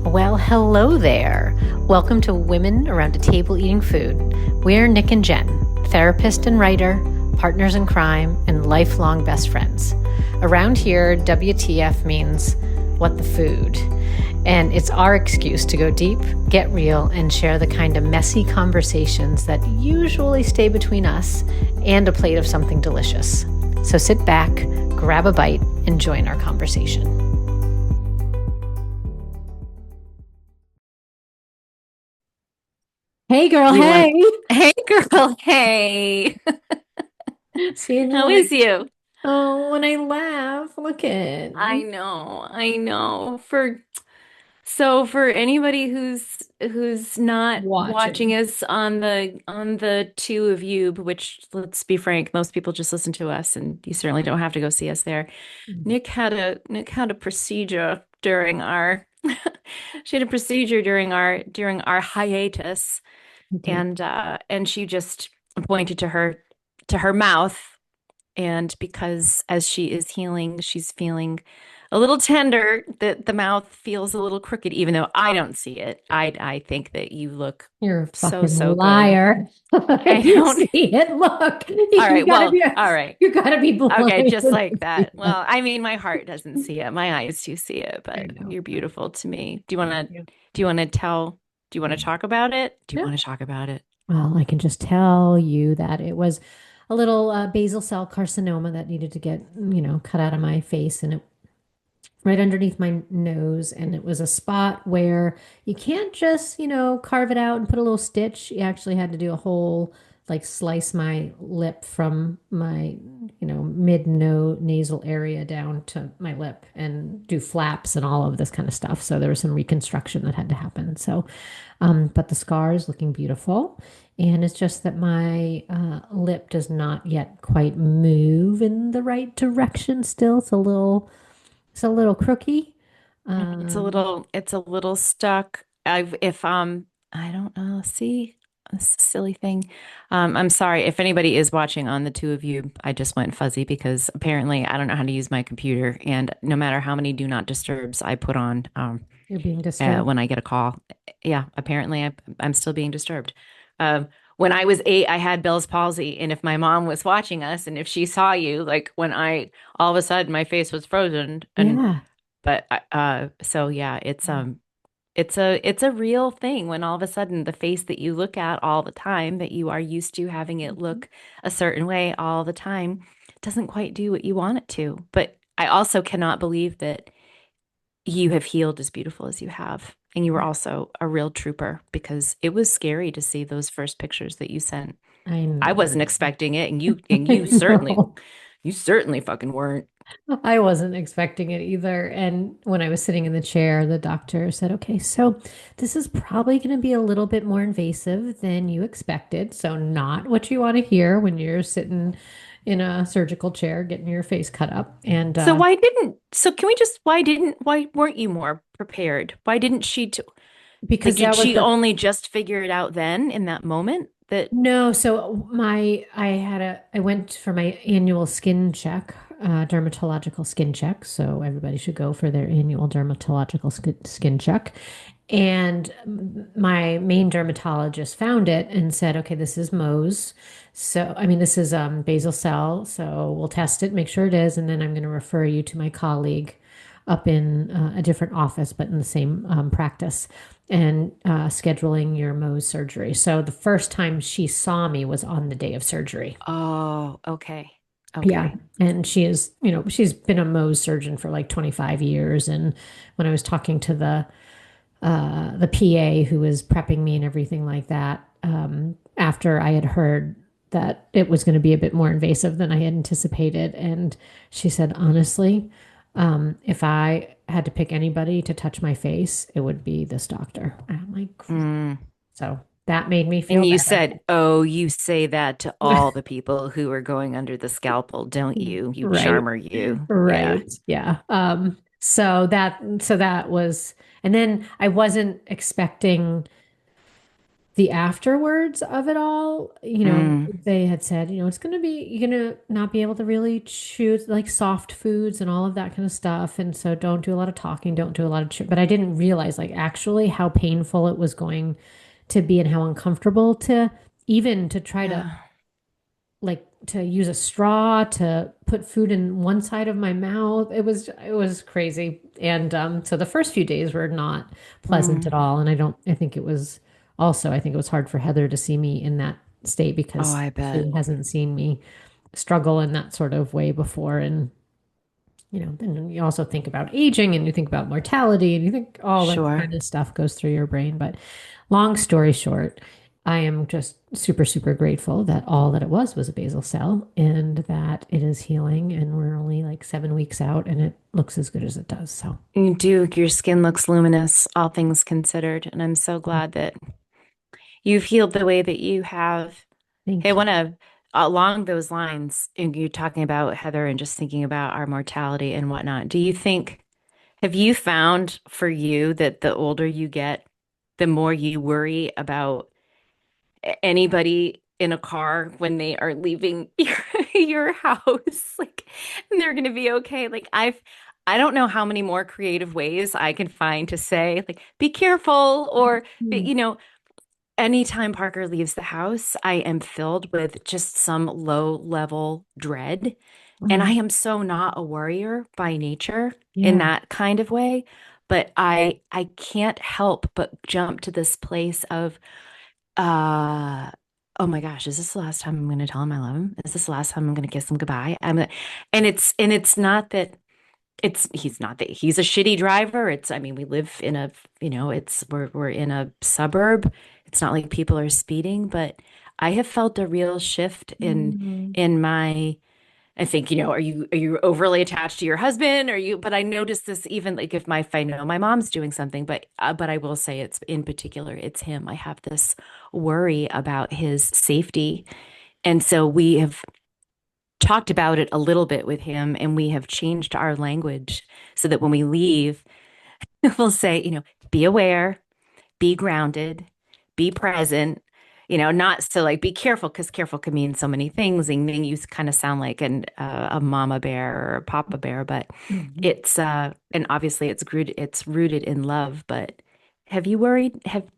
Well, hello there. Welcome to Women Around a Table Eating Food. We're Nic and Jen, therapist and writer, partners in crime, and lifelong best friends. Around here, WTF means what the food. And it's our excuse to go deep, get real, and share the kind of messy conversations that usually stay between us and a plate of something delicious. So sit back, grab a bite, and join our conversation. Hey girl, hey. Hey girl, hey. See, How when is you? when I laugh, look at I know. For anybody who's not watching watching. us on the two of you, which let's be frank, most people just listen to us and you certainly don't have to go see us there. Nick had a procedure during our she had a procedure during our hiatus I did. and she just pointed to her mouth. And because as she is healing, she's feeling a little tender, that the mouth feels a little crooked, even though I don't see it. I think that you look You're a so, fucking so good. liar. I You don't. see it. Look, All you right. gotta Well, be all right. you gotta be Okay, blind just to like see that. that. Well, I mean, my heart doesn't see it. My eyes do see it, I but know. you're beautiful to me. Do you want Thank to you. do you want to tell do you want to talk about it? Do you No. want to talk about it? Well, I can just tell you that it was a little basal cell carcinoma that needed to get, cut out of my face, and it right underneath my nose. And it was a spot where you can't just, carve it out and put a little stitch. You actually had to do a whole, like, slice my lip from my, mid no nasal area down to my lip and do flaps and all of this kind of stuff. So there was some reconstruction that had to happen. So, but the scar is looking beautiful. And it's just that my lip does not yet quite move in the right direction still. It's a little crooky. It's a little stuck. I don't know. See, this silly thing. I'm sorry if anybody is watching on the two of you. I just went fuzzy because apparently I don't know how to use my computer, and no matter how many do not disturbs I put on, You're being disturbed. when I get a call, yeah, apparently I'm still being disturbed. When I was 8, I had Bell's palsy, and if my mom was watching us, and if she saw you, like when I all of a sudden my face was frozen, and Yeah. but so yeah, it's a real thing when all of a sudden the face that you look at all the time, that you are used to having it Mhm. look a certain way all the time, doesn't quite do what you want it to. But I also cannot believe that you have healed as beautiful as you have. And you were also a real trooper because it was scary to see those first pictures that you sent. I I know. wasn't expecting it, and you I you certainly know. you certainly fucking weren't. I wasn't expecting it either. And when I was sitting in the chair, the doctor said, okay, so this is probably going to be a little bit more invasive than you expected. So, not what you want to hear when you're sitting in a surgical chair getting your face cut up. And So why weren't you more prepared? Why didn't she like, because did that was she the only just figure it out then in that moment that No, so I went for my annual skin check, dermatological skin check. So everybody should go for their annual dermatological skin check. And my main dermatologist found it and said, okay, this is Mohs. So, I mean, this is basal cell. So we'll test it, make sure it is, and then I'm going to refer you to my colleague up in a different office, but in the same practice, and scheduling your Mohs surgery. So the first time she saw me was on the day of surgery. oh, okay. Yeah. Okay. And she is, she's been a Mohs surgeon for like 25 years. And when I was talking to the PA who was prepping me and everything like that, after I had heard that it was going to be a bit more invasive than I had anticipated. And she said, honestly, if I had to pick anybody to touch my face, it would be this doctor. And I'm like, "Great." Mm. So that made me feel And you better. said, "Oh, you say that to all the people who are going under the scalpel, don't you? You Right. charmer, you." Yeah. Right. Yeah. So that was, and then I wasn't expecting the afterwards of it all, Mm. they had said, it's going to be, you're going to not be able to really chew like soft foods and all of that kind of stuff. And so don't do a lot of talking, don't do a lot of chew. But I didn't realize like actually how painful it was going to be and how uncomfortable to even to try to Yeah. like to use a straw to put food in one side of my mouth. It was crazy. And so the first few days were not pleasant Mm. at all. And I think it was hard for Heather to see me in that state Oh, because I she bet. hasn't seen me struggle in that sort of way before. And then you also think about aging and you think about mortality and you think all that Sure. kind of stuff goes through your brain. But long story short, I am just super, super grateful that all that it was a basal cell and that it is healing. And we're only like 7 weeks out and it looks as good as it does. So You do. Your skin looks luminous, all things considered. And I'm so glad that you've healed the way that you have. Hey, I thank you. want to, along those lines, and you talking about Heather and just thinking about our mortality and whatnot, have you found for you that the older you get, the more you worry about anybody in a car when they are leaving your house? Like, they're going to be okay. I don't know how many more creative ways I can find to say, like, be careful, or, Mm, anytime Parker leaves the house, I am filled with just some low level dread. And I mm, am so not a worrier by nature in yeah. that kind of way. But I can't help but jump to this place of uh oh my gosh, is this the last time I'm gonna tell him I love him? Is this the last time I'm gonna kiss him goodbye? And it's not that he's not that he's a shitty driver. I mean, we live in a, we're in a suburb. It's not like people are speeding, but I have felt a real shift in Mm, in my I think, are you overly attached to your husband? But I noticed this even like if I know my mom's doing something, but I will say it's in particular, it's him. I have this worry about his safety. And so we have talked about it a little bit with him, and we have changed our language so that when we leave, we'll say, be aware, be grounded, be present, not so like be careful, because careful can mean so many things. And then you kind of sound like a mama bear or a papa bear, but mhm. and obviously it's rooted in love. But have you worried? Have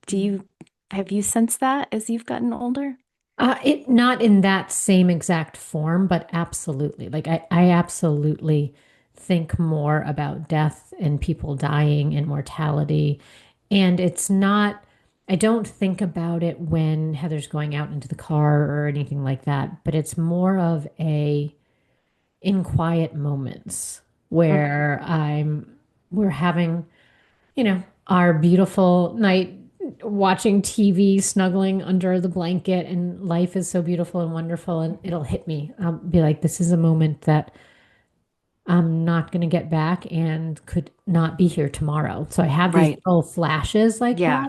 you sensed that as you've gotten older? It not in that same exact form, but absolutely. Like I absolutely think more about death and people dying and mortality. And it's not, I don't think about it when Heather's going out into the car or anything like that, but it's more of a in quiet moments Mm. where we're having our beautiful night watching TV, snuggling under the blanket, and life is so beautiful and wonderful. And it'll hit me. I'll be like, this is a moment that I'm not going to get back and could not be here tomorrow. So I have these Right. little flashes like Yeah.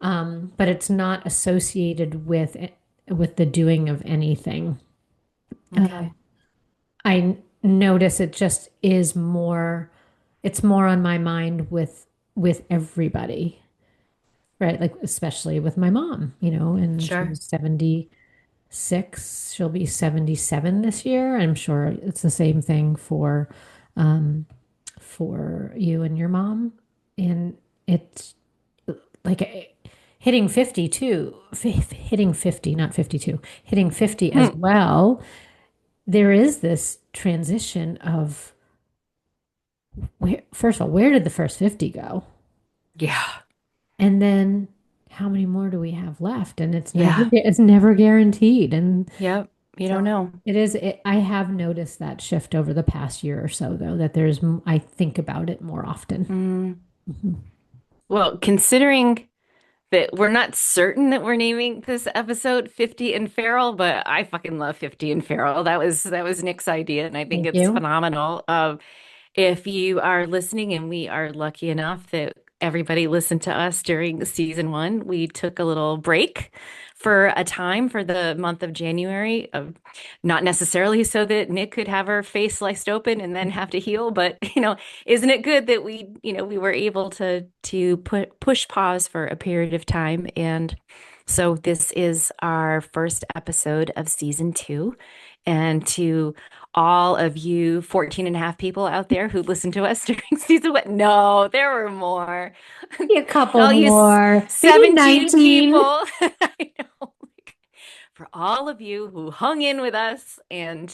that. But it's not associated with the doing of anything. Uh, Okay. I notice it just is more, it's more on my mind with everybody. Right, like especially with my mom, and Sure. she's 76. She'll be 77 this year. I'm sure it's the same thing for you and your mom. And it's like hitting 52, hitting 50, not 52, hitting 50 as Hmm. well. There is this transition of first of all, where did the first 50 go? Yeah. And then how many more do we have left? And Yeah. it's never guaranteed. And Yep. You so don't know. I have noticed that shift over the past year or so, though, that I think about it more often. Mm. Mhm. Well, considering that we're not certain that we're naming this episode 50 and Feral, but I fucking love 50 and Feral. That was Nick's idea, and I think Thank it's you. phenomenal. If you are listening, and we are lucky enough that everybody listened to us during season one, we took a little break for a time for the month of January. Not necessarily so that Nick could have her face sliced open and then have to heal, but isn't it good that we were able to push pause for a period of time and So, this is our first episode of season two. And to all of you 14 and a half people out there who listened to us during season one, no, there were more. Maybe a couple All you more, maybe 17 19. people. I know. For all of you who hung in with us and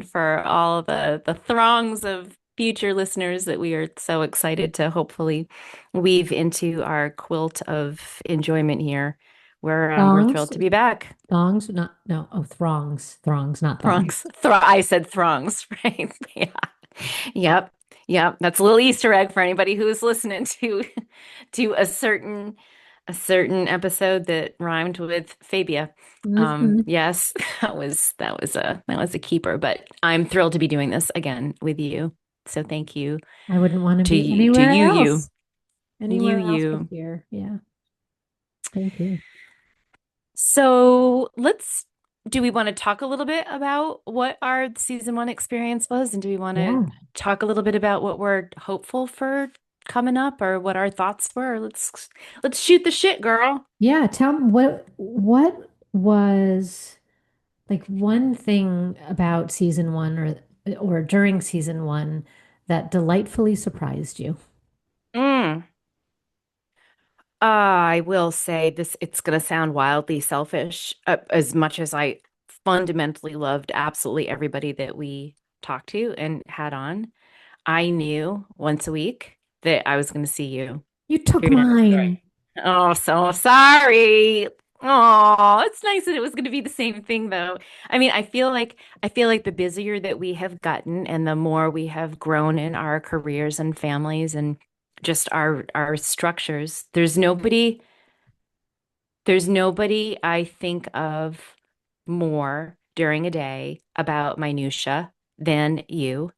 for all the throngs of future listeners that we are so excited to hopefully weave into our quilt of enjoyment here. We're Thongs, thrilled to be back. thongs, not, no, oh, throngs, not thongs. Throngs. I said throngs, right? Yeah. Yep. Yep. That's a little Easter egg for anybody who's listening to a certain episode that rhymed with Fabia. Hmm. Yes, that was a keeper, but I'm thrilled to be doing this again with you. So thank you I wouldn't want to to be you, to anywhere you, else. Anywhere else but you. here. Yeah. Thank you. So do we want to talk a little bit about what our season one experience was? And do we want to Yeah. talk a little bit about what we're hopeful for coming up or what our thoughts were? Let's shoot the shit, girl. Yeah. Tell me what was like one thing about season one or during season one that delightfully surprised you? Mm. I will say this, it's going to sound wildly selfish, as much as I fundamentally loved absolutely everybody that we talked to and had on. I knew once a week that I was going to see you. You took You're gonna have a story. mine. Oh, so sorry. Oh, it's nice that it was going to be the same thing though. I mean, I feel like the busier that we have gotten and the more we have grown in our careers and families and just our structures, there's nobody I think of more during a day about minutia than you.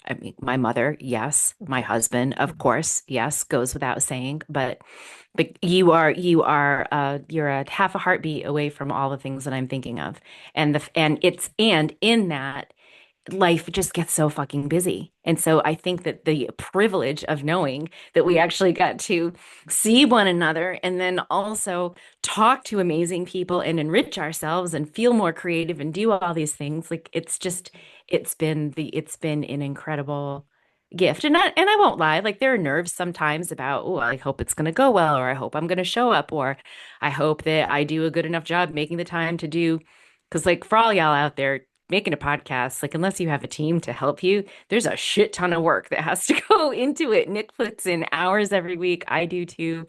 I mean, my mother, yes. Of My course. husband, Yeah. of course, yes, goes without saying. But you're a half a heartbeat away from all the things that I'm thinking of, and in that life just gets so fucking busy. And so I think that the privilege of knowing that we actually got to see one another and then also talk to amazing people and enrich ourselves and feel more creative and do all these things, like it's been an incredible gift. And I won't lie, like there are nerves sometimes about, oh, I hope it's going to go well, or I hope I'm going to show up, or I hope that I do a good enough job making the time to do. Because, like, for all y'all out there making a podcast, like, unless you have a team to help you, there's a shit ton of work that has to go into it. Nick puts in hours every week. I do too.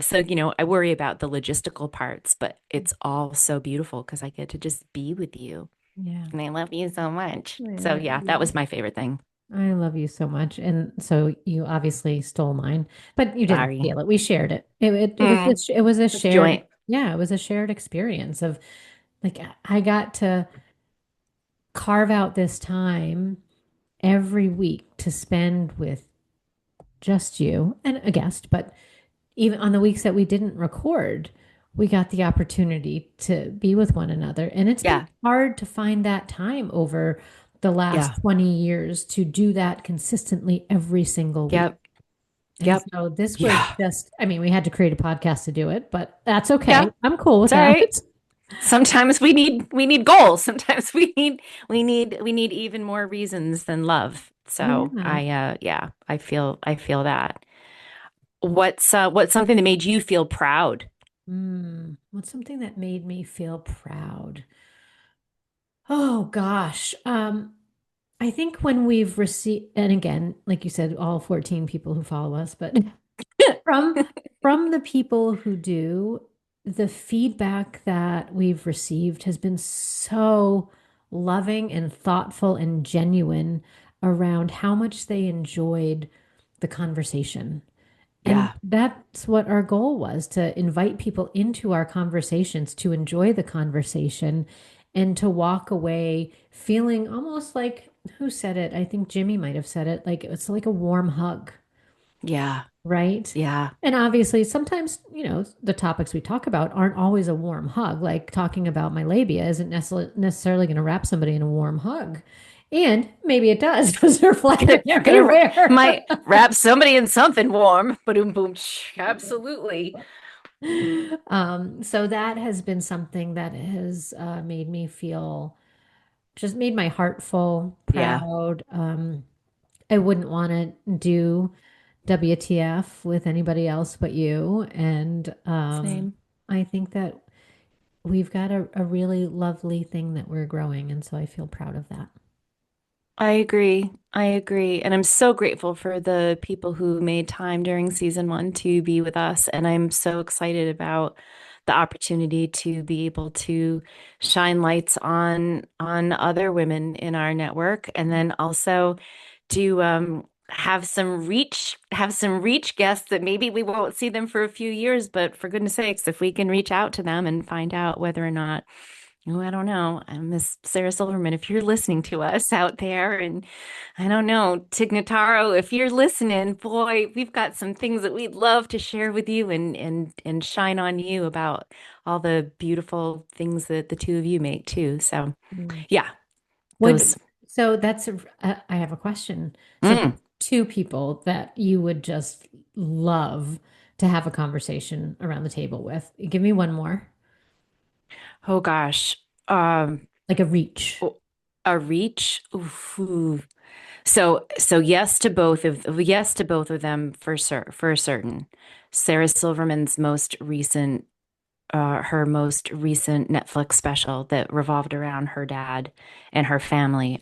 So, I worry about the logistical parts, but it's all so beautiful because I get to just be with you. Yeah. And I love you so much. I So, love yeah, that you. was my favorite thing. I love you so much. And so you obviously stole mine, but you didn't Sorry. steal it. We shared it. Mm, It was a it's shared, joint. yeah, it was a shared experience of like I got to carve out this time every week to spend with just you and a guest, but even on the weeks that we didn't record, we got the opportunity to be with one another. And it's been Yeah. hard to find that time over the last Yeah. 20 years to do that consistently every single week. Yep. And Yep. so this was Yeah. just, I mean, we had to create a podcast to do it, but that's okay. Yeah. I'm cool with It's all that. right. Sometimes we need goals. Sometimes we need even more reasons than love. So Yeah. yeah, I feel that. What's something that made you feel proud? What's something that made me feel proud? Oh gosh. I think when we've received, and again, like you said, all 14 people who follow us, but from from the people who do, the feedback that we've received has been so loving and thoughtful and genuine around how much they enjoyed the conversation. And Yeah. that's what our goal was, to invite people into our conversations, to enjoy the conversation, and to walk away feeling almost like, who said it? I think Jimmy might have said it, like it's like a warm hug, Yeah. right? Yeah. And obviously, sometimes, the topics we talk about aren't always a warm hug. Like talking about my labia isn't necessarily going to wrap somebody in a warm hug. And maybe it does because they're flapping everywhere. Might wrap somebody in something warm. Boom boom. Absolutely. So that has been something that has made me feel just made my heart full, Yeah, proud. I wouldn't want to do WTF with anybody else but you. And same. I think that we've got a really lovely thing that we're growing. And so I feel proud of that. I agree. I agree. And I'm so grateful for the people who made time during season one to be with us. And I'm so excited about the opportunity to be able to shine lights on other women in our network. And then also to have some reach guests that maybe we won't see them for a few years, but for goodness sakes, if we can reach out to them and find out whether or not oh, I don't know. Miss Sarah Silverman, if you're listening to us out there, and I don't know, Tig Notaro, if you're listening, boy, we've got some things that we'd love to share with you and shine on you about all the beautiful things that the two of you make too. So, Mm. yeah, those. Would so that's I have a question. So Mm, two people that you would just love to have a conversation around the table with. Give me one more, oh gosh, um, like a reach. oh, a reach. Oof, ooh. So yes to both of them for certain. Sarah Silverman's most recent her most recent Netflix special that revolved around her dad and her family.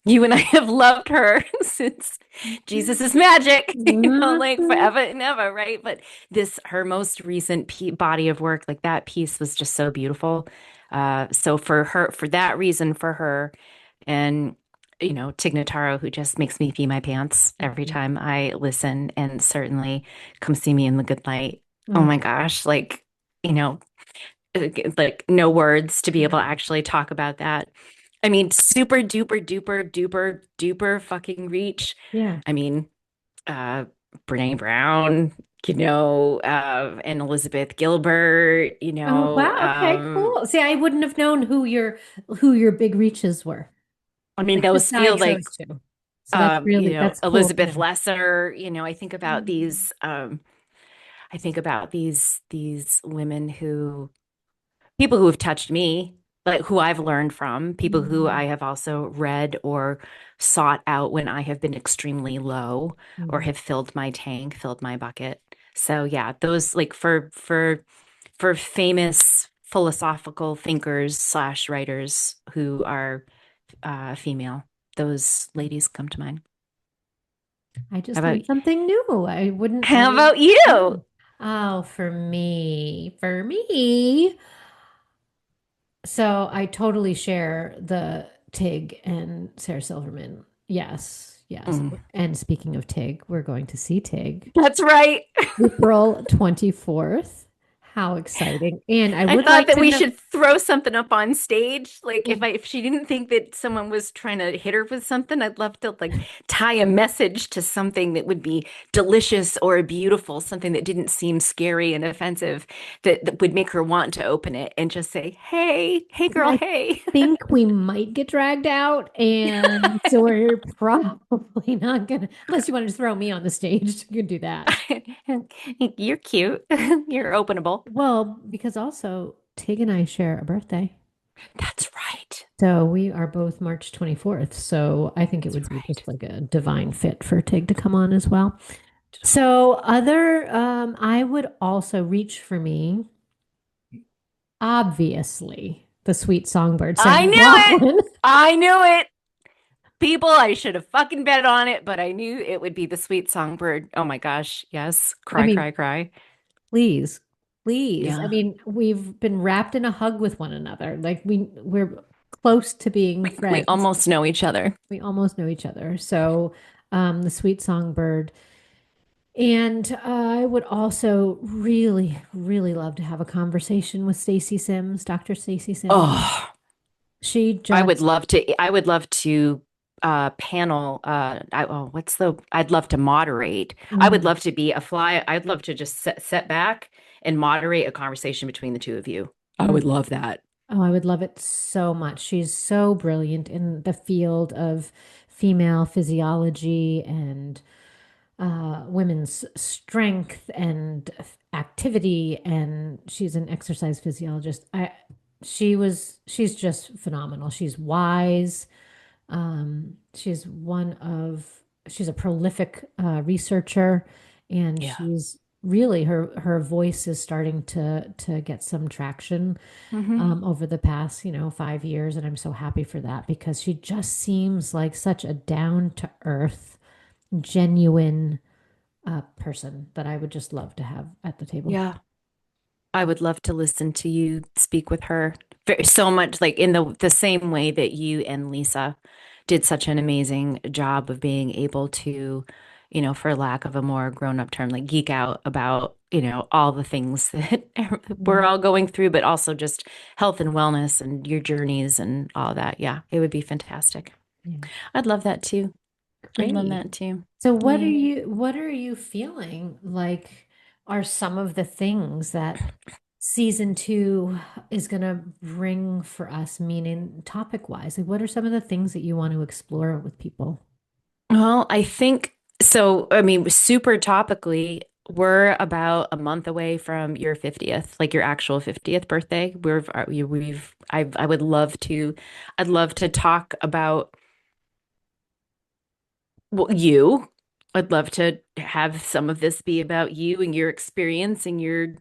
You and I have loved her since Jesus is magic, like Mhm. forever and ever, right? But this, her most recent body of work, like that piece was just so beautiful. So for her, for that reason, for her, and Tig Notaro, who just makes me pee my pants every time I listen, and certainly come see me in the good light. Oh Mm. my gosh, you know, like no words to be able to No. actually talk about that. I mean, super duper duper duper duper fucking reach. Yeah. I mean, uh, Brene Brown, and Elizabeth Gilbert, Oh, wow. Okay, cool. See, I wouldn't have known who your big reaches were. I mean, Like those feel besides like, those two. So that's cool to Elizabeth know. Lesser, Mm. I think about these women people who have touched me, like who I've learned from, people who Mm. I have also read or sought out when I have been extremely low or Mm. have filled my tank, filled my bucket. So yeah, those like for famous philosophical thinkers slash writers who are female, those ladies come to mind. I How just about learned something new. I how wouldn't about you? know. Oh, for me. So I totally share the Tig and Sarah Silverman. Yes, yes. Mm, And speaking of Tig, we're going to see Tig that's right. April 24th. How exciting. And I I would thought like that to we know. should throw something up on stage. Like if she didn't think that someone was trying to hit her with something, I'd love to like tie a message to something that would be delicious or beautiful, something that didn't seem scary and offensive, that would make her want to open it and just say, "Hey, hey girl, I hey." think we might get dragged out, and so we're probably not gonna, unless you wanted to throw me on the stage, you could do that. You're cute. You're openable. Well, because also Tig and I share a birthday. That's right. So we are both March 24th. So I think it That's would be right. just like a divine fit for Tig to come on as well. So I would also reach for me, obviously, the sweet songbird, Sarah I knew it. McLachlan. I knew it. People, I should have fucking bet on it, but I knew it would be the sweet songbird. Oh my gosh. Yes. I Cry, mean, cry, cry. please, please. I Yeah. mean, we've been wrapped in a hug with one another. Like we're close to being We friends. almost know each other. We almost know each other. So, the sweet songbird. And I would also really, really love to have a conversation with Stacey Sims, Dr. Stacey Sims. Oh, She just, I would love to panel I'd love to moderate. I would mm, love to be a fly. I'd love to just set back and moderate a conversation between the two of you. I mm. would love that. Oh, I would love it so much. She's so brilliant in the field of female physiology and women's strength and activity, and she's an exercise physiologist. She's just phenomenal. She's wise. She's a prolific researcher, and Yeah. she's really her voice is starting to get some traction Hmm. over the past, 5 years, and I'm so happy for that because she just seems like such a down to earth, genuine person that I would just love to have at the table. Yeah. I would love to listen to you speak with her so much, like in the same way that you and Lisa did such an amazing job of being able to, for lack of a more grown-up term, like geek out about, all the things that we're Mm, all going through, but also just health and wellness and your journeys and all that. Yeah, it would be fantastic. yeah, I'd love that too. I'd love great. that too. So Yeah. what are you feeling like are some of the things that season two is going to bring for us, meaning topic wise? Like, what are some of the things that you want to explore with people? Well, I think so. I mean, super topically, we're about a month away from your 50th, like your actual 50th birthday. I would love to, I'd love to talk about you. I'd love to have some of this be about you and your experience and your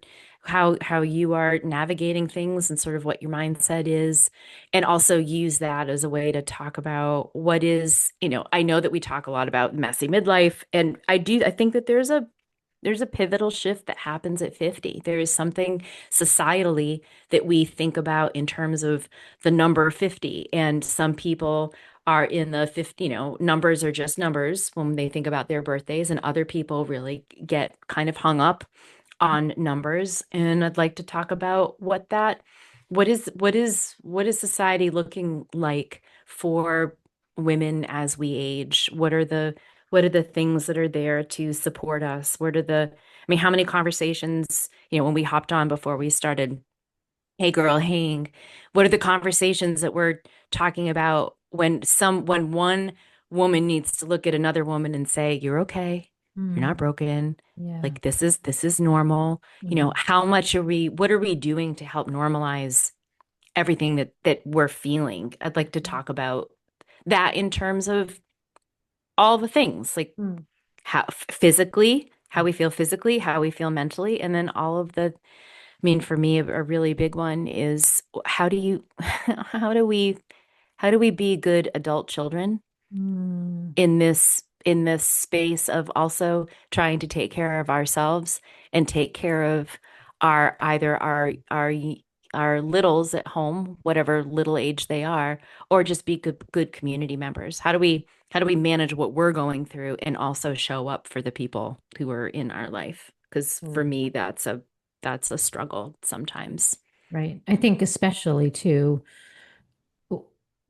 how you are navigating things and sort of what your mindset is, and also use that as a way to talk about what is, I know that we talk a lot about messy midlife, and I think that there's a pivotal shift that happens at 50. There is something societally that we think about in terms of the number 50. And some people are in the 50, numbers are just numbers when they think about their birthdays. And other people really get kind of hung up on numbers. And I'd like to talk about what is society looking like for women as we age? What are the things that are there to support us? I mean, how many conversations, when we hopped on before we started, hey girl, hang, what are the conversations that we're talking about when one woman needs to look at another woman and say, you're okay, you're not Mm, broken, yeah. like this is normal. Mhm. What are we doing to help normalize everything that we're feeling? I'd like to talk about that in terms of all the things, like Mm, how physically, how we feel physically, how we feel mentally, and then all of the, I mean, for me, a really big one is how do we be good adult children mm, in this space of also trying to take care of ourselves and take care of either our littles at home, whatever little age they are, or just be good community members. How do we manage what we're going through and also show up for the people who are in our life? Because for mm. me, that's a struggle sometimes. Right. I think especially too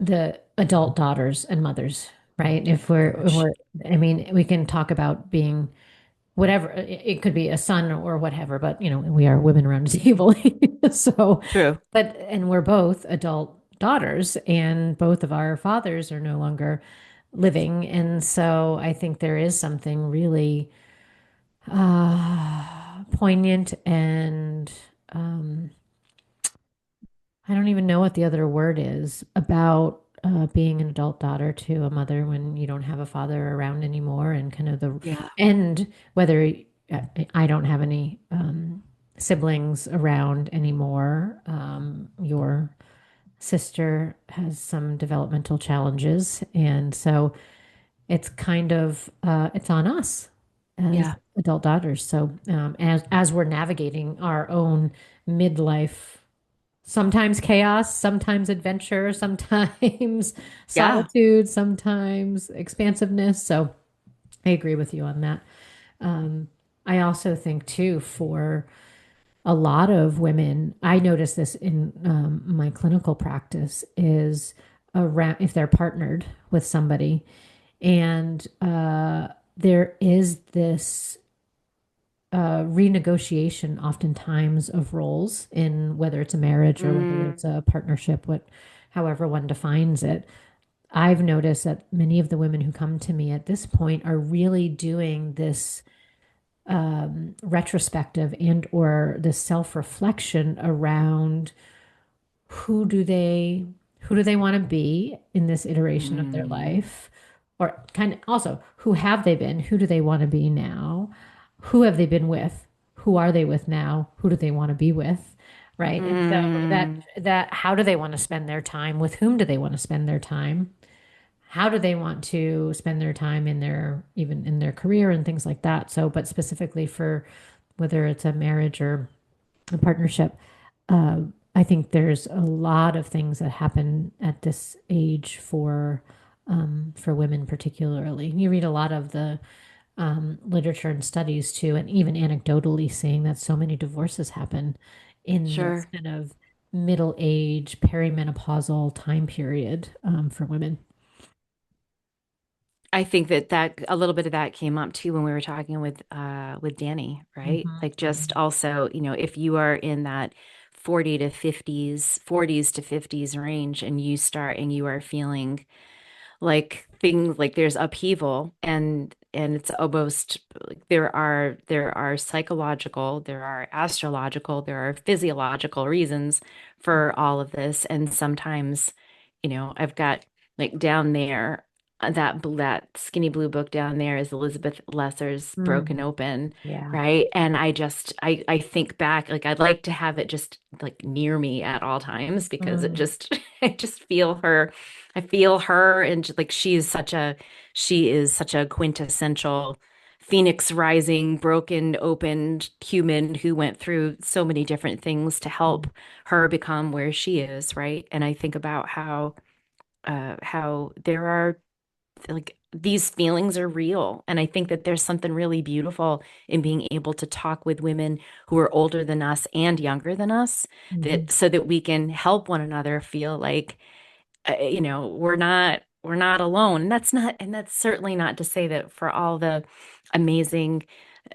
the adult daughters and mothers, right? If we're, I mean, we can talk about being whatever, it could be a son or whatever, but we are women around the table. So, True. and we're both adult daughters, and both of our fathers are no longer living. And so I think there is something really poignant and um, I don't even know what the other word is about being an adult daughter to a mother when you don't have a father around anymore, and kind of the Yeah. and whether I don't have any siblings around anymore. Your sister has some developmental challenges, and so it's kind of it's on us as Yeah. adult daughters. So as we're navigating our own midlife, sometimes chaos, sometimes adventure, sometimes Yeah. solitude, sometimes expansiveness. So I agree with you on that. Um, I also think too, for a lot of women, I notice this in my clinical practice, is around if they're partnered with somebody and there is this renegotiation oftentimes of roles in whether it's a marriage or whether Mm, it's a partnership, however one defines it. I've noticed that many of the women who come to me at this point are really doing this retrospective and or this self-reflection around who do they who do they want to be in this iteration of their Mm, life, or kind of also who have they been, who do they want to be now, who have they been with, who are they with now, who do they want to be with, right? And so mm, that how do they want to spend their time, with whom do they want to spend their time, how do they want to spend their time in their even in their career and things like that. So but specifically for whether it's a marriage or a partnership, uh, I think there's a lot of things that happen at this age for women particularly. You read a lot of the literature and studies too, and even anecdotally seeing that so many divorces happen in this sure. kind of middle age perimenopausal time period for women. I think that a little bit of that came up too when we were talking with Danny, right? Mhm, Like just mhm, also, if you are in that 40 to 50s, 40s to 50s range and you are feeling like things like there's upheaval and it's almost like there are psychological, there are astrological, there are physiological reasons for all of this. And sometimes, I've got like down there, that skinny blue book down there is Elizabeth Lesser's Broken mhm. Open, Yeah. right? And I think back, like I'd like to have it just like near me at all times because it Mm, just I just feel her. I feel her, and like she is such a quintessential Phoenix rising, broken, opened human who went through so many different things to help mm, her become where she is, right? And I think about how there are like these feelings are real. And I think that there's something really beautiful in being able to talk with women who are older than us and younger than us, that mhm, so that we can help one another feel like we're not alone. And that's certainly not to say that for all the amazing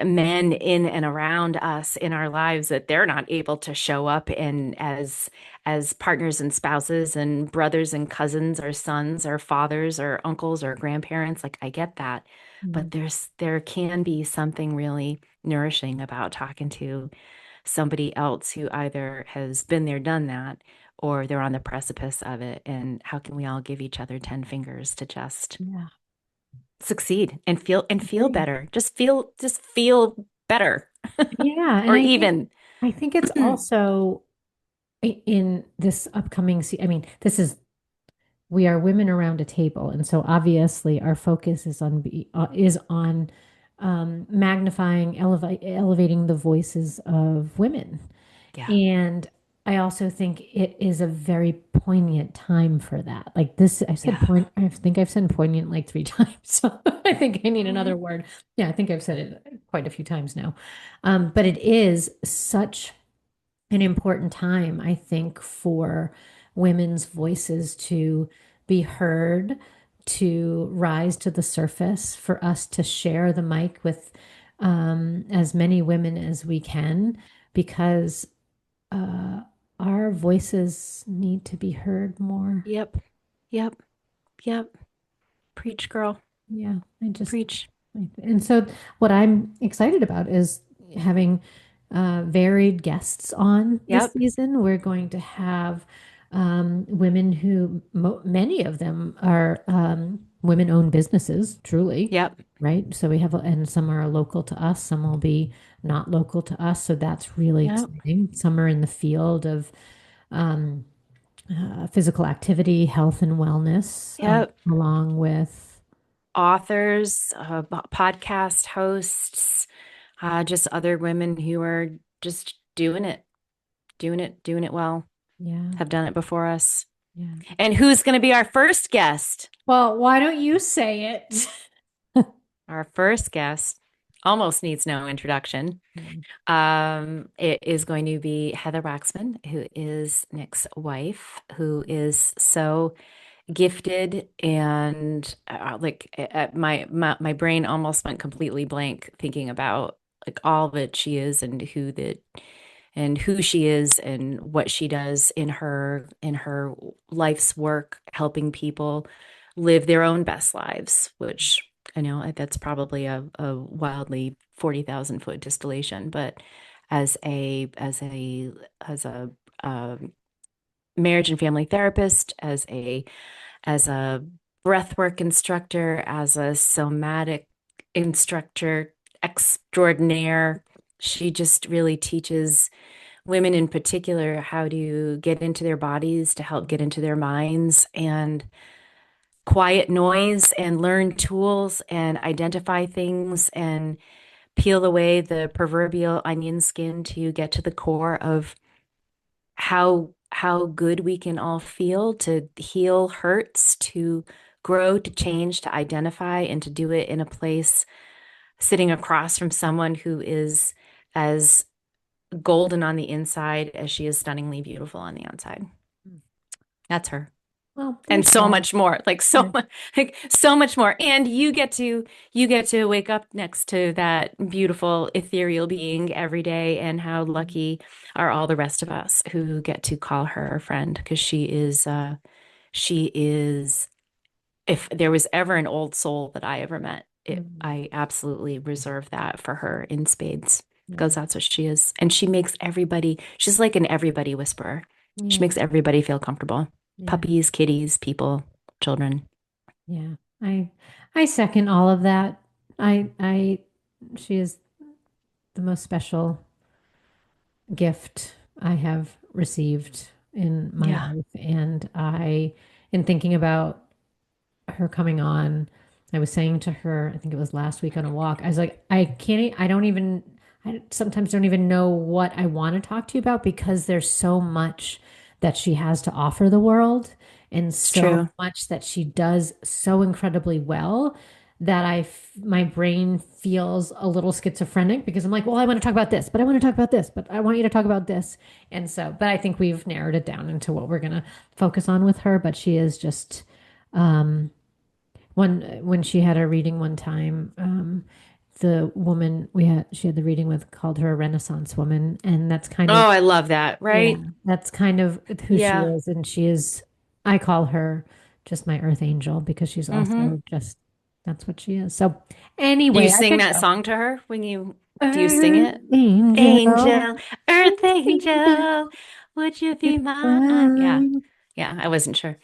men in and around us in our lives that they're not able to show up and as partners and spouses and brothers and cousins or sons or fathers or uncles or grandparents. Like I get that. But mm. there can be something really nourishing about talking to somebody else who either has been there, done that, or they're on the precipice of it. And how can we all give each other 10 fingers to just Yeah. succeed and feel Agree. better? Just feel better Yeah, and or even. I think it's also in this upcoming I mean, this is we are women around a table, and so obviously our focus is on magnifying, elevating the voices of women. Yeah. And I also think it is a very poignant time for that. Like this, Yeah. I think I've said poignant like three times. So I think I need Mhm. another word. Yeah, I think I've said it quite a few times now. But it is such an important time, I think, for women's voices to be heard, to rise to the surface, for us to share the mic with as many women as we can, because uh, our voices need to be heard more. Yep. Yep. Yep. Preach, girl. Yeah, Preach. and so what I'm excited about is having varied guests on this Yep. season. We're going to have women who, many of them are women-owned businesses, truly, Yep. right? So we have, and some are local to us, some will be not local to us. So that's really Yep. exciting. Some are in the field of um, physical activity, health, and wellness, Yep. along with, Authors, podcast hosts, just other women who are just doing it well, yeah, have done it before us. yeah. And who's going to be our first guest? Well, why don't you say it? Our first guest almost needs no introduction. Mm. It is going to be Heather Waxman, who is Nick's wife, who is so gifted and my brain almost went completely blank thinking about like all that she is and who she is and what she does in her life's work helping people live their own best lives, which I know that's probably a wildly 40,000 foot distillation, but as a marriage and family therapist, as a breathwork instructor, as a somatic instructor extraordinaire, she just really teaches women in particular how to get into their bodies to help get into their minds and quiet noise and learn tools and identify things and peel away the proverbial onion skin to get to the core of how good we can all feel to heal hurts, to grow, to change, to identify, and to do it in a place sitting across from someone who is as golden on the inside as she is stunningly beautiful on the outside. That's her. Well, And there's so that. much more, Yeah. like so much more. And you get to wake up next to that beautiful ethereal being every day. And how lucky are all the rest of us who get to call her a friend, because she is, if there was ever an old soul that I ever met, Mm. I absolutely reserve that for her in spades, because Yeah. that's what she is. And she makes everybody, she's like an everybody whisperer. She Yeah. makes everybody feel comfortable. Yeah. Puppies, kitties, people, children. Yeah. I second all of that. I she is the most special gift I have received in my Yeah. life. And in thinking about her coming on, I was saying to her, I think it was last week on a walk, I was like, I don't even, I sometimes don't even know what I want to talk to you about because there's so much that she has to offer the world and It's so true. much that she does so incredibly well that my brain feels a little schizophrenic because I'm like, well, I want to talk about this, but I want to talk about this, but I want you to talk about this. And so, but I think we've narrowed it down into what we're going to focus on with her, but she is just, um, when she had a reading one time, the woman she had the reading with called her a Renaissance woman, and that's kind of Oh, I love that, yeah, right? that's kind of who she Yeah. is, and she is. I call her just my earth angel because she's Mm-hmm. also just that's what she is. So Do you anyway, I sing could that go. song to her when do you sing Earth it? angel, Angel, earth earth angel, angel, would you you're be mine? Yeah. fine. Yeah, I wasn't sure.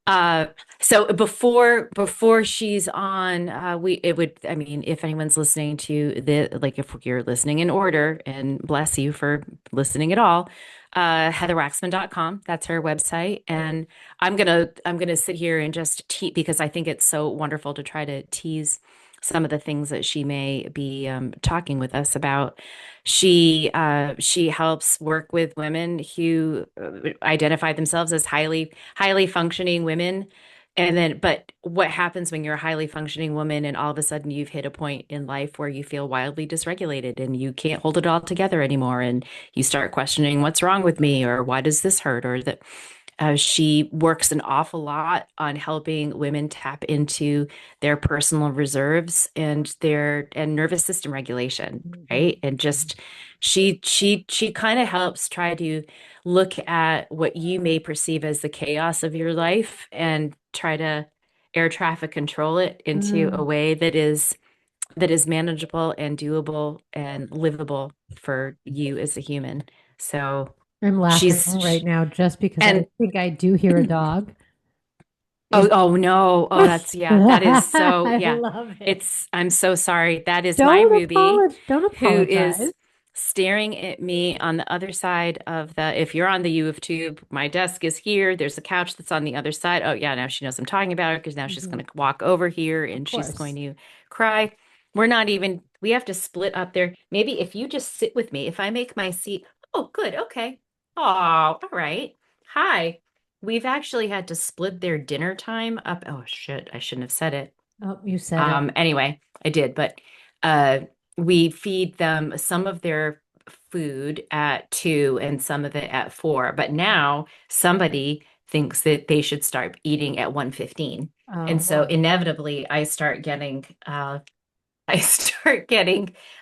Uh, so before she's on, we it would, I mean, if anyone's listening to like if you're listening in order, and bless you for listening at all, heatherwaxman.com, that's her website. And I'm gonna sit here and just because I think it's so wonderful to try to tease some of the things that she may be talking with us about. She helps work with women who identify themselves as highly functioning women. And then, but what happens when you're a highly functioning woman and all of a sudden you've hit a point in life where you feel wildly dysregulated and you can't hold it all together anymore, and you start questioning what's wrong with me, or why does this hurt, or that she works an awful lot on helping women tap into their personal reserves and their and nervous system regulation, Mhm. right? And just she kind of helps try to look at what you may perceive as the chaos of your life and try to air traffic control it into a Mm, way that is manageable and doable and livable for you as a human. So I'm laughing she's right now just because I and think I do hear a dog. oh, Is oh no. Oh, that's, yeah, that is so, I yeah. love it. I'm so sorry. That is my Ruby Don't who is apologize. staring at me on the other side of if you're on the U of tube, my desk is here. There's a couch that's on the other side. Oh, yeah, now she knows I'm talking about her because now she's Mhm. going to walk over here Of and she's going course. to cry. We have to split up there. Maybe if you just sit with me, if I make my seat. Oh, good. Okay. Oh, all right. Hi. We've actually had to split their dinner time up. Oh shit, I shouldn't have said it. Oh, you said it. Anyway, I did, but uh we feed them some of their food at 2 and some of it at 4. But now somebody thinks that they should start eating at 1:15. Oh, And so well, inevitably I start getting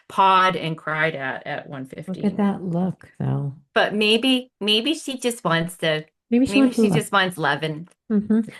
pawed and cried at look at 1:15. that look, though. But maybe she just wants to Maybe she Maybe went to she love. just wants loving.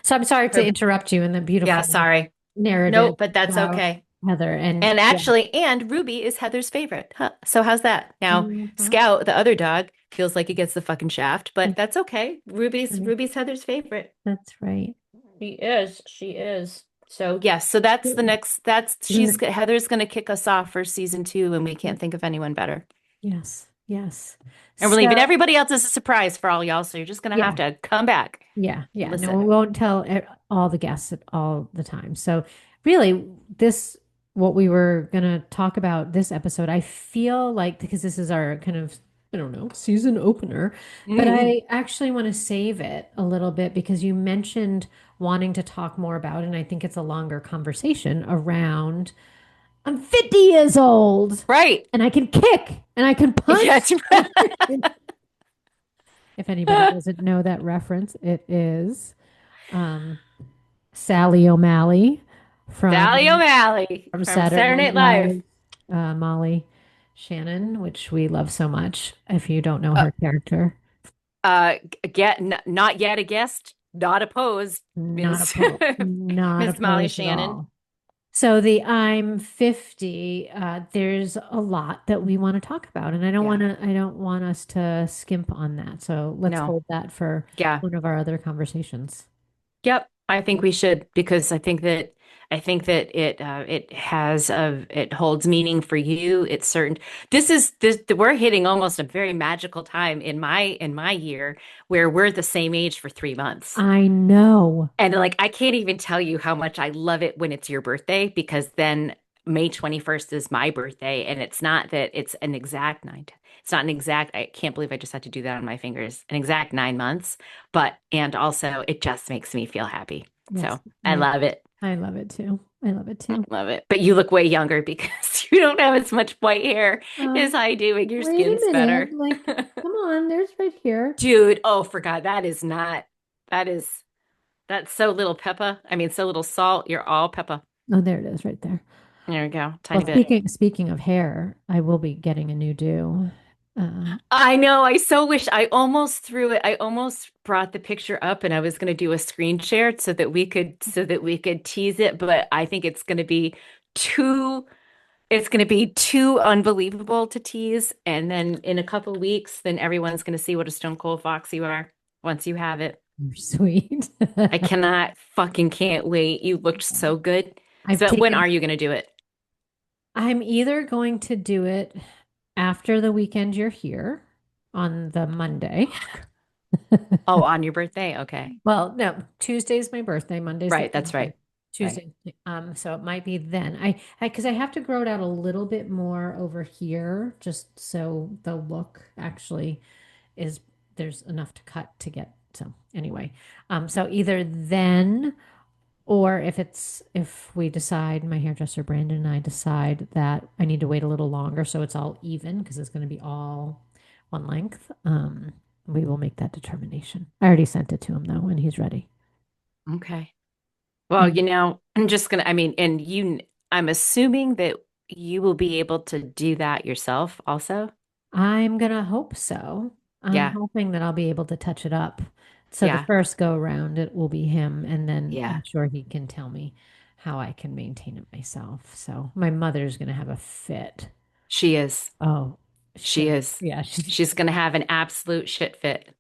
So I'm sorry to Her, interrupt you in the yeah, beautiful sorry. narrative Nope, but that's about okay. Heather. And And yeah. actually, and Ruby is Heather's favorite. Huh. So how's that? Now, Mhm. Scout, the other dog, feels like he gets the fucking shaft, but That's that's okay. right. Ruby's Heather's favorite. That's right. She is. She is. So yes, so that's the next that's Mm, Heather's gonna kick us off for season 2 and we can't think of anyone better. yes. Yes. And we're So leaving everybody else as a surprise for all y'all, so you're just gonna have yeah. to come back Yeah, and yeah. No, listen. we won't tell all the guests at all the time. So, really, this what we were gonna talk about this episode, I feel like because this is our kind of, I don't know, season opener, but Mm-hmm. I actually want to save it a little bit because you mentioned wanting to talk more about, and I think it's a longer conversation around I'm 50 years old Right. and I can kick and I can punch. Yes. If anybody doesn't know that reference, it is. Um, Sally O'Malley Sally from O'Malley from Saturday Saturday Night Night Live. Live, Molly Shannon, which we love so much. If you don't know Uh, her character, not yet a guest, not opposed, Miss not Miss Molly opposed at Shannon. all. So the I'm 50, there's a lot that we want to talk about, and Yeah. I don't want us to skimp on that. So let's No. hold that for Yeah. one of our other conversations. Yep, I think we should because I think that it holds meaning for you. It's certain. We're hitting almost a very magical time in my year where we're the same age for 3 months. I know. And like I can't even tell you how much I love it when it's your birthday because then May 21st is my birthday and it's not that it's an exact nine. It's not an exact, I can't believe I just had to do that on my fingers, an exact 9 months, but and also it just makes me feel happy. Yes, So I love it. I love it too. I love it I too. love it. But you look way younger because you don't have as much white hair as I do and your Wait a skin's minute. better. Like, come on, there's right here. Dude, oh, forgot. That is not, that is, that's so little pepper. I mean, so little salt. You're all pepper. Oh, there it is right there. There we go. Well, Tiny bit. speaking of hair, I will be getting a new do. I know. I so wish I almost threw it. I almost brought the picture up and I was going to do a screen share so that we could tease it, but I think too it's going to be too unbelievable to tease and then in a couple weeks then everyone's going to see what a stone cold fox you are once you have it. You're sweet. I cannot fucking can't wait. You looked so good. I've So when taken, are you going to do it? I'm either going to do it after the weekend you're here on the Monday. Oh, on your birthday? Okay. Well, no, Tuesday's my birthday, Monday's the Right, that's Tuesday. right. Right. Tuesday. So it might be then. Because I have to grow it out a little bit more over here, just so the look actually is there's enough to cut to get. So anyway, so either then or if we decide, my hairdresser Brandon and I decide that I need to wait a little longer so it's all even because it's going to be all one length. We will make that determination. I already sent it to him though, and he's ready. Okay. Well, And I'm just gonna, I mean, I'm assuming that you will be able to do that yourself also. I'm gonna hope so. I'm Yeah. hoping that I'll be able to touch it up. So the Yeah. first go around, it will be him, and then Yeah. I'm sure he can tell me how I can maintain it myself. So my mother's gonna have a fit. She is. Oh, she's She gonna, is. yeah, she's She's gonna have an absolute shit fit.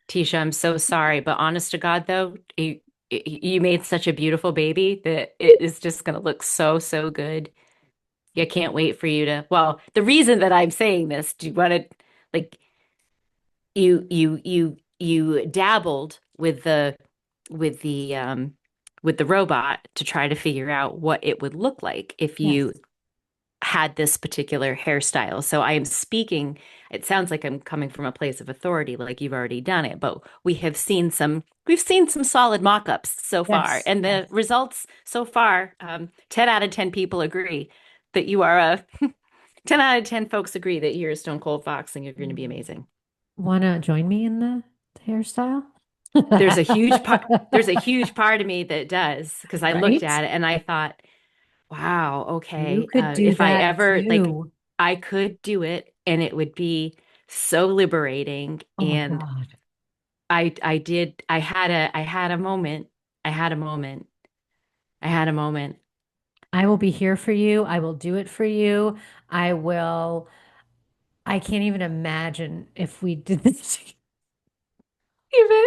Tisha, I'm so sorry, but honest to God, though, you made such a beautiful baby that it is just gonna look so, so good. I can't wait for you to. Well, the reason that I'm saying this, do you want to like you dabbled with the um with the robot to try to figure out what it would look like if you yes, had this particular hairstyle. So I am speaking, it sounds like I'm coming from a place of authority, like you've already done it, but we've seen some solid mock-ups so far. yes, And yes. the results so far, 10 out of 10 people agree that you are a 10 out of 10 folks agree that you're a Stone Cold Fox and you're going to be amazing. Wanna join me in the hairstyle? There's a huge part of me that does because I looked Right? at it and I thought, wow, You okay. could do If I that ever like too. I could do it and it would be so liberating Oh my and God. I did. I had a moment. I had a moment. I had a moment. I will be here for you. I will do it for you. I will. I can't even imagine if we did this. Even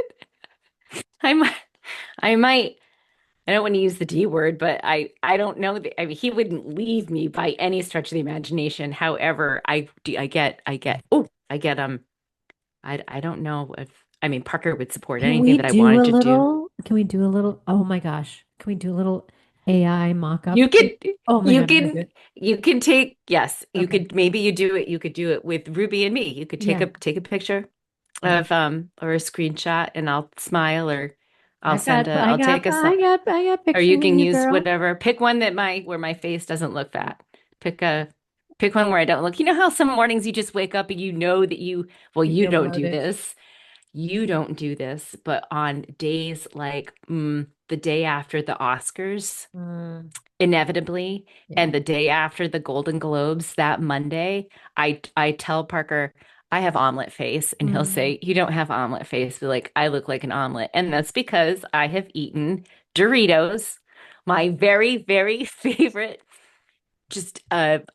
I might. I might. I don't want to use the D word, but I don't know that, I mean, he wouldn't leave me by any stretch of the imagination. However, I don't know if, I mean, Parker would support Can anything we that I do wanted a to do. little? Can we do a little? Oh my gosh. Can we do a little AI You mock-up? could, Oh my you God, I'm gonna do can, it. you can take, yes, you Okay. could, maybe you do it. You could do it with Ruby and me. You could Yeah. take a picture Yeah. of, or a screenshot and I'll smile or I've got, I'll take a, I got or pictures you of can you, use girl. whatever. Pick one that where my face doesn't look fat. Pick a pick one where I don't look. You know how some mornings you just wake up and you know that You you feel don't do bloated. this. You don't do this, but on days like the day after the Oscars, Mm, inevitably, yeah. and the day after the Golden Globes, that Monday, I tell Parker I have omelet face, and he'll Mm, say, "You don't have omelet face." Be like, "I look like an omelet," and that's because I have eaten Doritos, my very, very favorite, just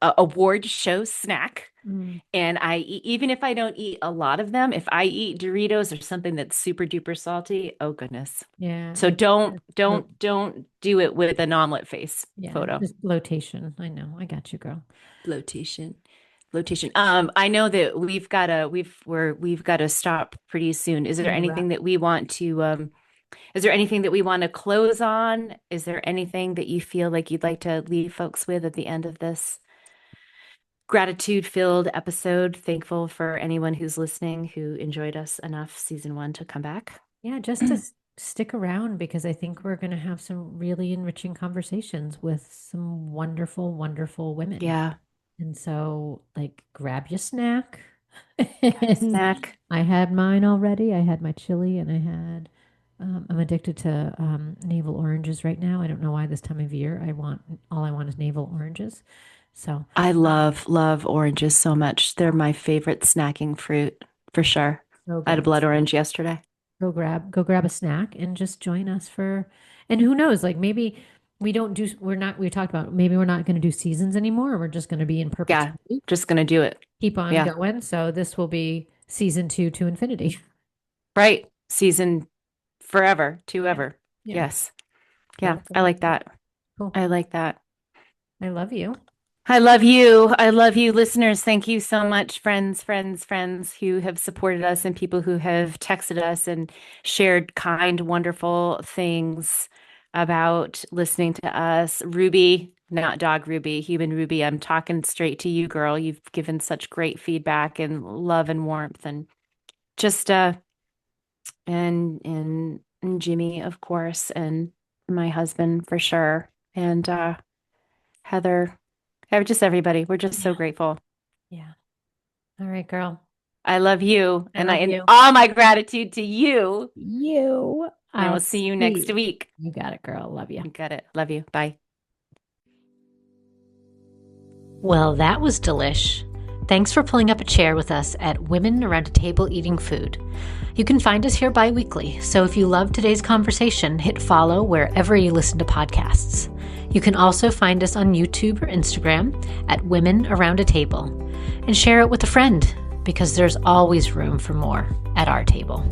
award show snack. mm. And even if I don't eat a lot of them, if I eat Doritos or something that's super duper salty, oh goodness. Yeah. So It's bloat. don't do it with an omelet face Yeah. photo. Just bloatation. I know. I got you, girl. Bloatation. Bloatation. I know that we've got to stop pretty soon. Is We there gotta anything wrap. that we want to is there anything that we want to close on? Is there anything that you feel like you'd like to leave folks with at the end of this gratitude-filled episode? Thankful for anyone who's listening who enjoyed us enough season one to come back. Yeah, just to stick around because I think we're going to have some really enriching conversations with some wonderful, wonderful women. Yeah. And so, like, grab your snack. Grab a And snack. I had mine already. I had my chili and I'm addicted to navel oranges right now. I don't know why this time of year all I want is navel oranges. So, I um, love oranges so much. They're my favorite snacking fruit for sure. so I had a good. blood So orange yesterday. go grab a snack and just join us and who knows, like maybe we talked about maybe we're not going to do seasons anymore. We're just going to be in Yeah, perpetuity, just gonna do it. keep on Yeah. going. So this will be season 2 to infinity. Right. Season forever to Yeah. ever. Yeah. Yes. Yeah, Forever I and like ever. that. Cool. I like that. I love you. I love you. I love you, listeners. Thank you so much, friends who have supported us and people who have texted us and shared kind, wonderful things about listening to us. Ruby, not dog Ruby, human Ruby, I'm talking straight to you, girl. You've given such great feedback and love and warmth and just and Jimmy, of course, and my husband for sure. And Heather. Just everybody. We're just so Yeah. grateful. Yeah. All right, girl. I love you, I and love you. all my gratitude to you. You. And I'll we'll see you next see. week. You got it, girl. Love you. You got it. Love you. Bye. Well, that was delish. Thanks for pulling up a chair with us at Women Around a Table Eating Food. You can find us here bi-weekly, so if you love today's conversation, hit follow wherever you listen to podcasts. You can also find us on YouTube or Instagram at Women Around a Table, and share it with a friend, because there's always room for more at our table.